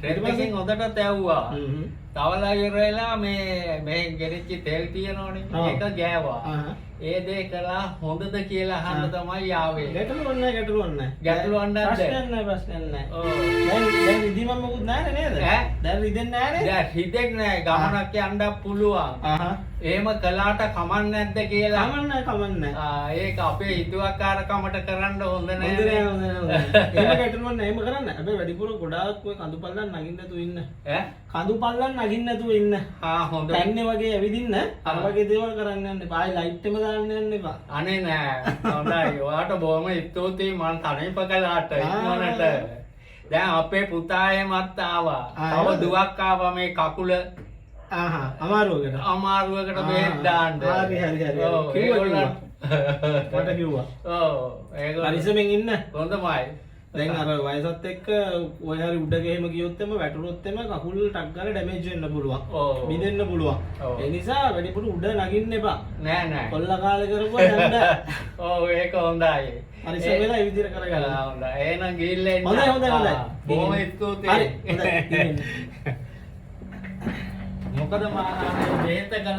රෙද්දකින් හොඳට තැව්වා. තවලා ඉවරලා මේ ගෙනිච්ච තෙල් තියෙනවනේ. ඒක ගෑවා. ඒ දේ කළා හොඳද කියලා අහන්න තමයි ආවේ. ගැටලුවක් නැහැ. ගැටලුවක් නැද්ද? ප්‍රශ්නයක් නැහැ. ඔව්. දැන් රිදීමක් මොකුත් නැහැ නේද? දැන් රිදෙන්නේ නැහැ නේද? දැන් රිදෙන්නේ නැහැ. ගමනක් යන්න පුළුවන්. එහෙම කළාට කමක් නැද්ද කියලා? කමක් නැහැ. ඒක අපේ හිතුවක්කාරකමට කරන්න හොඳ හොඳ නෑ. නෑ. එහෙම ගැටලුවක් නැහැ. එහෙම කරන්න. හැබැයි වැඩිපුර ගොඩාක් ඔය කඳු පල්ලන් නගින්න නැතුව ඉන්න. කඳු පල්ලන් නගින්න නැතුව ඉන්න. හොඳයි. තන්නේ වගේ ඇවිදින්න අර වගේ දේවල් කරන්න යන්න එපා. ආයි ලයිට් එක දාන්න යන්න එපා. අනේ නෑ. හොඳයි. ඔයාට බොහොම ස්තුතියි මං තනිප කළාට ඉක්මනට. දැන් අපේ පුතා එහෙමත් ආවා. තව දුවක් ආවා මේ කකුල අමාරුවකට බෙහෙත් දාන්න. හරි. ඔව් කිව්වා. මට කිව්වා. ඔව් ඒක පරිස්සමෙන් ඉන්න. හොඳමයි. දැන් අර වයසත් එක්ක ඔය හරි උඩ ගෙහෙම ගියොත් එම වැටුනොත් එම කකුල් ටක් ගාලා ඩැමේජ් වෙන්න පුළුවන්. බිඳෙන්න පුළුවන්. ඒ නිසා වැඩිපුර උඩ නගින්න එපා. නෑ. කොල්ල කාලේ කරපුවා යන්න. ඔව් ඒක හොඳයි. පරිස්සම් වෙලා ඒ විදිහට කරගන්න. හොඳයි. එහෙනම් ගිහිල්ලා එන්න. හොඳයි. බොහොම ස්තුතියි. හරි. හොඳයි. මොකද මම බෙහෙත කළා